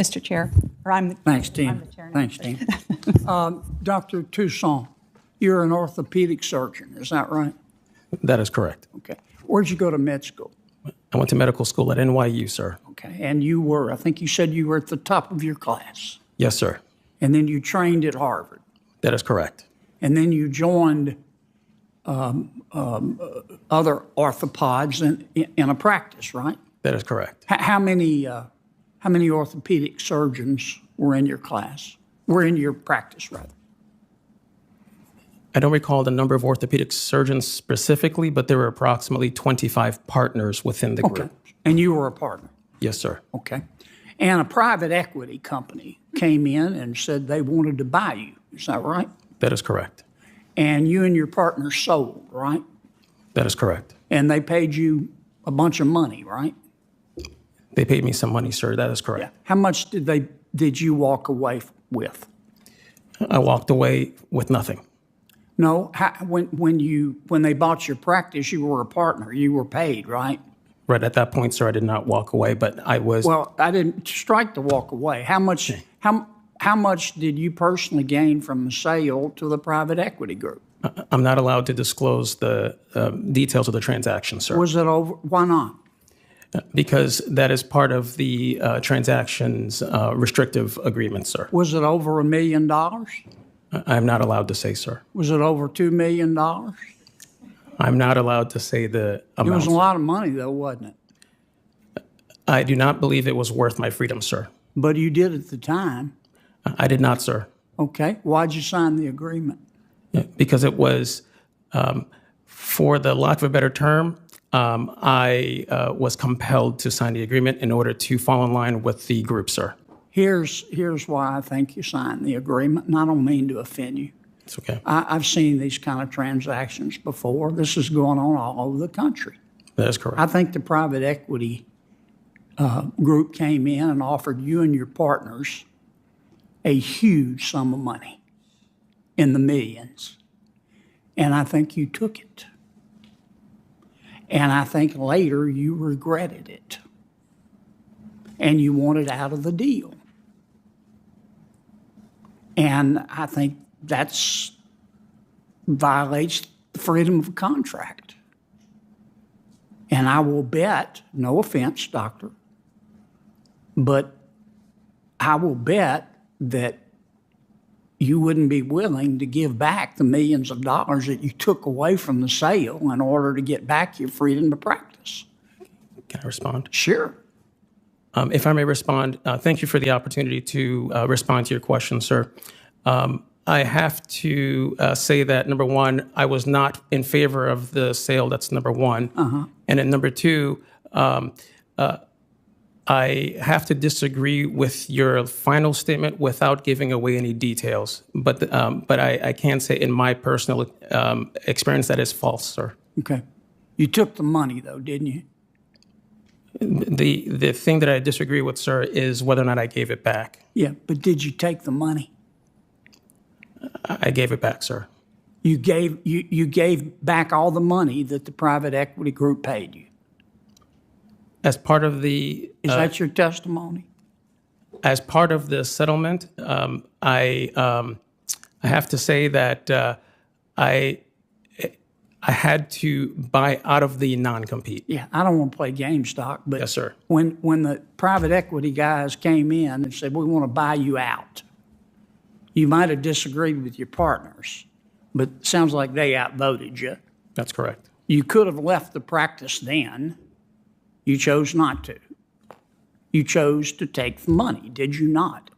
Mr. Chair, or I'm the, Thanks, I'm Tim. the chair now. Thanks, Tim. Dr. Toussaint, you're an orthopedic surgeon, is that right? That is correct. Okay. Where'd you go to med school? I went to medical school at NYU, sir. Okay. And you were, I think you said you were at the top of your class. Yes, sir. And then you trained at Harvard. That is correct. And then you joined other orthopods in a practice, right? That is correct. How many orthopedic surgeons were in your class? Were in your practice, rather? I don't recall the number of orthopedic surgeons specifically, but there were approximately 25 partners within the Okay. group. And you were a partner? Yes, sir. Okay. And a private equity company came in and said they wanted to buy you. Is that right? That is correct. And you and your partner sold, right? That is correct. And they paid you a bunch of money, right? They paid me some money, sir. That is correct. Yeah. How much did you walk away with? I walked away with nothing. No. When they bought your practice, you were a partner. You were paid, right? Right at that point, sir, I did not walk away, but I was. Well, I didn't strike the walk away. How much did you personally gain from the sale to the private equity group? I'm not allowed to disclose the details of the transaction, sir. Was it over? Why not? Because that is part of the transaction's restrictive agreement, sir. Was it over $1 million? I'm not allowed to say, sir. Was it over $2 million? I'm not allowed to say the It amount. was a lot of money, though, wasn't it? I do not believe it was worth my freedom, sir. But you did at the time. I did not, sir. Okay. Why'd you sign the agreement? Because it was, for the lack of a better term, I was compelled to sign the agreement in order to fall in line with the group, sir. Here's why I think you signed the agreement, and I don't mean to offend you. It's okay. I've seen these kind of transactions before. This is going on all over the country. That is correct. I think the private equity group came in and offered you and your partners a huge sum of money in the millions. And I think you took it. And I think later you regretted it. And you wanted out of the deal. And I think that's violates the freedom of contract. And I will bet, no offense, doctor, but I will bet that you wouldn't be willing to give back the millions of dollars that you took away from the sale in order to get back your freedom to practice. Can I respond? Sure. If I may respond, thank you for the opportunity to respond to your question, sir. I have to say that, number one, I was not in favor of the sale. That's number one. And then number two, I have to disagree with your final statement without giving away any details. But I can say in my personal experience that is false, sir. Okay. You took the money, though, didn't you? The thing that I disagree with, sir, is whether or not I gave it back. Yeah, but did you take the money? I gave it back, sir. You gave back all the money that the private equity group paid you. As part of the Is that your testimony? as part of the settlement, I have to say that I had to buy out of the non-compete. Yeah, I don't want to play game stock, but Yes, sir. when the private equity guys came in and said, we want to buy you out, you might have disagreed with your partners, but it sounds like they outvoted you. That's correct. You could have left the practice then. You chose not to. You chose to take the money, did you not?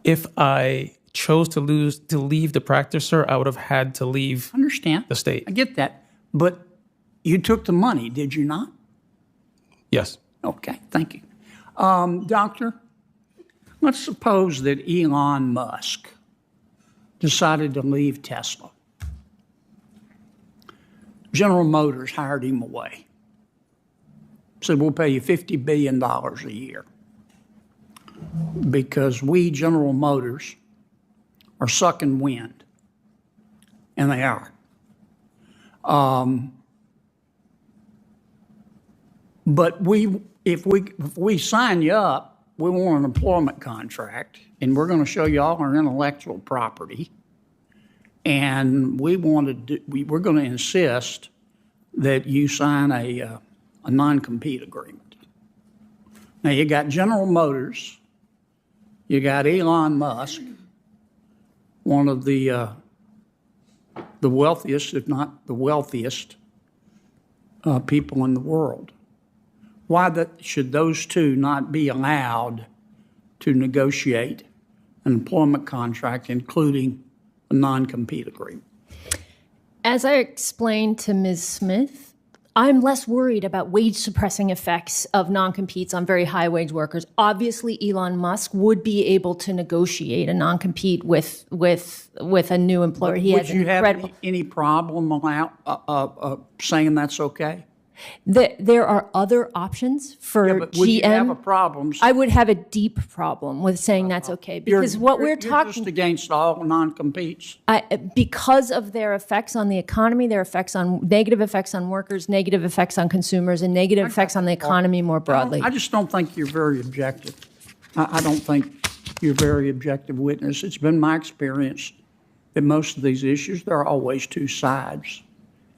If I chose to leave the practice, sir, I would have had to leave Understand? the state. I get that. But you took the money, did you not? Yes. Okay, thank you. Doctor, let's suppose that Elon Musk decided to leave Tesla. General Motors hired him away. Said, we'll pay you $50 billion a year because we, General Motors, are sucking wind. And they are. But if we sign you up, we want an employment contract, and we're going to show you all our intellectual property, and we're going to insist that you sign a non-compete agreement. Now, you got General Motors, you got Elon Musk, one of the wealthiest, if not the wealthiest, people in the world. Why should those two not be allowed to negotiate an employment contract, including a non-compete agreement? As I explained to Ms. Smith, I'm less worried about wage-suppressing effects of non-competes on very high-wage workers. Obviously, Elon Musk would be able to negotiate a non-compete with a new employer. Would you have any problem saying that's okay? There are other options for but GM. would you have a problem? I would have a deep problem with saying that's okay, because we're You're talking just against all non-competes. because of their effects on the economy, their effects on negative effects on workers, negative effects on consumers, and negative effects on the economy more broadly. I just don't think you're very objective. I don't think you're a very objective witness. It's been my experience that most of these issues, there are always two sides.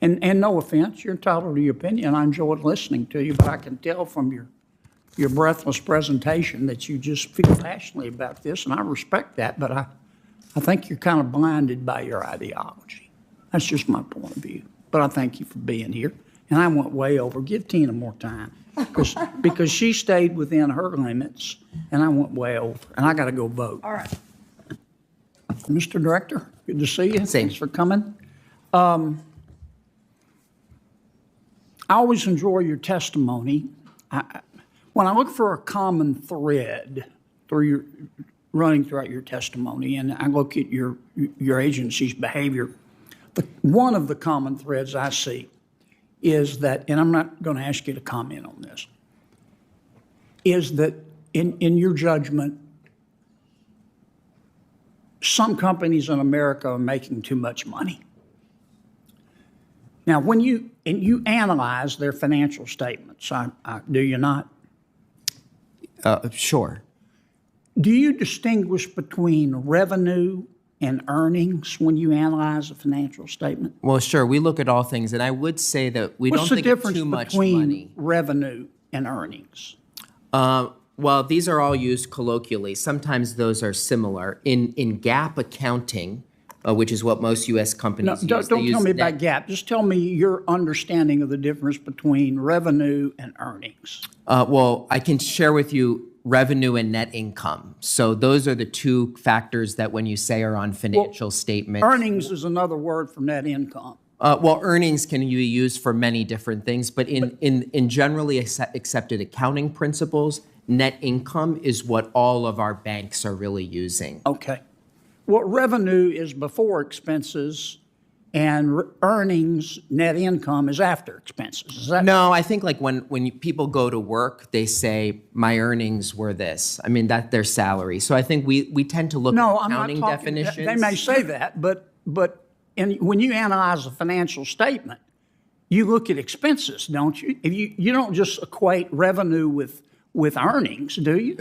And no offense, you're entitled to your opinion. I enjoyed listening to you, but I can tell from your breathless presentation that you just feel passionately about this, and I respect that, but I think you're kind of blinded by your ideology. That's just my point of view. But I thank you for being here, and I went way over. Give Tina more time, because she stayed within her limits, and I went way over, and I got to go vote. All right. Mr. Director, good to see you. Same. Thanks for coming. I always enjoy your testimony. When I look for a common thread running throughout your testimony, and I look at your agency's behavior, one of the common threads I see is that, and I'm not going to ask you to comment on this, is that in your judgment, some companies in America are making too much money. Now, when you analyze their financial statements, do you not? Sure. Do you distinguish between revenue and earnings when you analyze a financial statement? Well, sure. We look at all things, and I would say that we What's don't the think of difference too much between money. revenue and earnings? Well, these are all used colloquially. Sometimes those are similar. In GAAP accounting, which is what most U.S. companies use. Don't tell me about GAAP. Just tell me your understanding of the difference between revenue and earnings. Well, I can share with you revenue and net income. So those are the two factors that when you say are on financial statements. Earnings is another word for net income. Well, earnings can be used for many different things, but in generally accepted accounting principles, net income is what all of our banks are really using. Okay. Well, revenue is before expenses, and earnings, net income, is after expenses. Is that? No, I think like when people go to work, they say, my earnings were this. I mean, that's their salary. So I think we tend to look at accounting definitions. They may say that, but when you analyze a financial statement, you look at expenses, don't you? You don't just equate revenue with earnings, do you?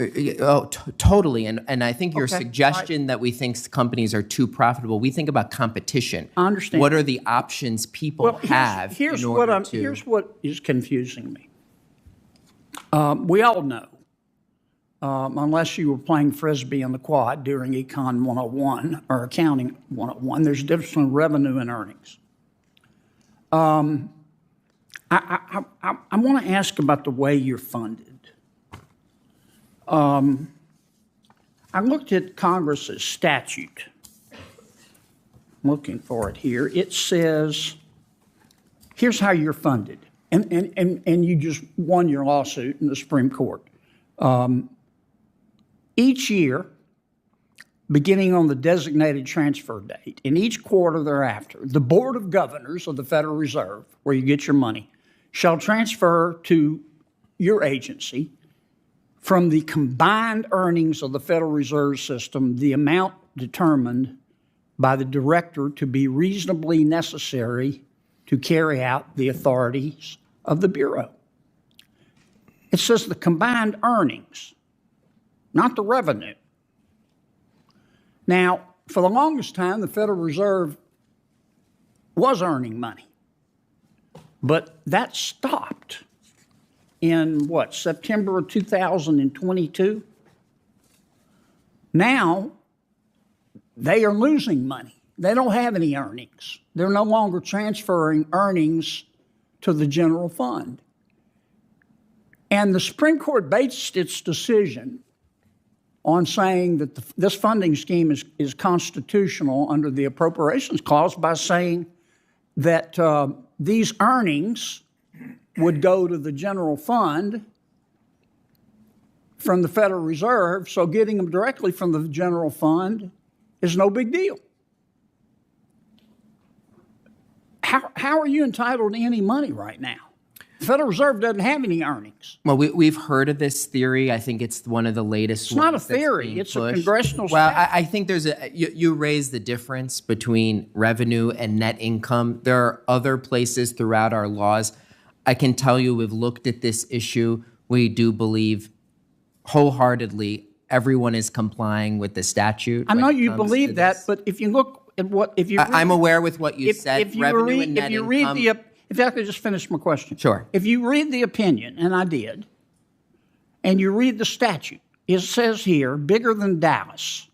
Totally. And I think your suggestion that we think companies are too profitable, we think about competition. I understand. What are the options people have here's in order what Here's what is confusing me. We all know, unless you were playing Frisbee in the quad during Econ 101 or Accounting 101, there's a difference between revenue and earnings. I want to ask about the way you're funded. I looked at Congress's statute. I'm looking for it here. It says, here's how you're funded. And you just won your lawsuit in the Supreme Court. Each year, beginning on the designated transfer date, in each quarter thereafter, the Board of Governors of the Federal Reserve, where you get your money, shall transfer to your agency from the combined earnings of the Federal Reserve System the amount determined by the director to be reasonably necessary to carry out the authorities of the Bureau. It says the combined earnings, not the revenue. Now, for the longest time, the Federal Reserve was earning money, but that stopped in September of 2022? Now, they are losing money. They don't have any earnings. They're no longer transferring earnings to the general fund. And the Supreme Court based its decision on saying that this funding scheme is constitutional under the Appropriations Clause by saying that these earnings would go to the general fund from the Federal Reserve, so getting them directly from the general fund is no big deal. How are you entitled to any money right now? The Federal Reserve doesn't have any earnings. Well, we've heard of this theory. I think it's one of the latest ones. It's not a theory. It's a congressional Well, statute. I think there's you raise the difference between revenue and net income. There are other places throughout our laws. I can tell you we've looked at this issue. We do believe wholeheartedly everyone is complying with the statute. I know you believe that, but if you look at I'm aware with what you said. If you revenue read, and net if you income. read the, if I could just finish my question. Sure. If you read the opinion, and I did, and you read the statute, it says here, bigger than Dallas,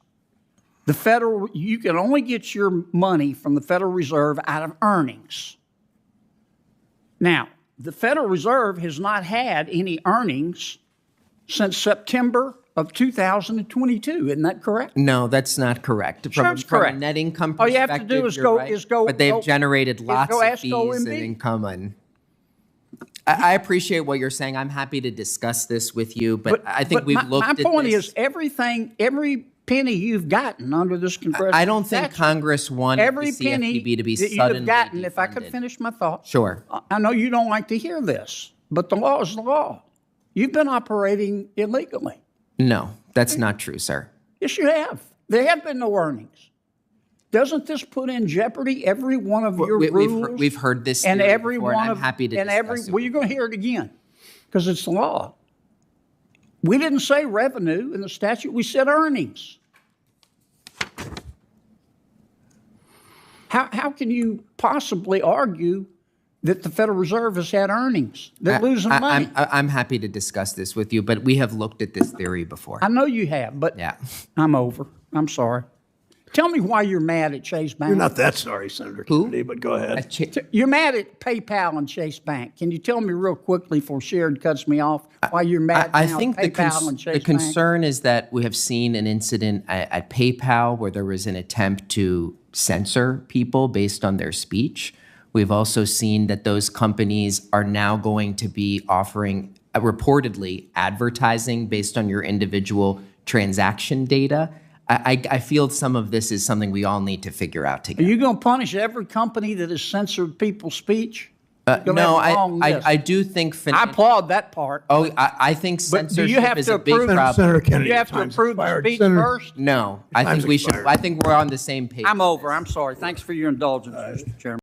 you can only get your money from the Federal Reserve out of earnings. Now, the Federal Reserve has not had any earnings since September of 2022. Isn't that correct? No, that's not correct. Sure, it's correct. From a net income All perspective, you have to do is you're go- right. is go- But they've go- generated lots go of ask fees OMB. and income. And I appreciate what you're saying. I'm happy to discuss this with you, but I think we've looked at this. My point is every penny you've gotten under this congressional I don't think statute, Congress wanted every the penny CFPB to be that you suddenly have gotten, if I could defunded. finish my thought. Sure. I know you don't like to hear this, but the law is the law. You've been operating illegally. No, that's not true, sir. Yes, you have. There have been no earnings. Doesn't this put in jeopardy every one of your rules? We've heard this and theory every before, one and of I'm happy to and discuss it. well, you're going to hear it again because it's the law. We didn't say revenue in the statute. We said earnings. How can you possibly argue that the Federal Reserve has had earnings? They're losing money. I'm happy to discuss this with you, but we have looked at this theory before. I know you have, but Yeah. I'm over. I'm sorry. Tell me why you're mad at Chase Bank. You're not that sorry, Senator Kennedy, but go ahead. You're mad at PayPal and Chase Bank. Can you tell me real quickly before Sharon cuts me off why you're mad I now think at PayPal and Chase the Bank? concern is that we have seen an incident at PayPal where there was an attempt to censor people based on their speech. We've also seen that those companies are now going to be offering reportedly advertising based on your individual transaction data. I feel some of this is something we all need to figure out Are together. you going to punish every company that has censored people's speech? No, I do think. I applaud that part. Oh, I think But do censorship you have is to a big approve- problem. Senator Kennedy, You have to time's approve the expired. speech Senator- first? No, I think Time's we should. expired. I think we're on the same page. I'm over. I'm sorry. Thanks for your indulgence, Mr. Chairman.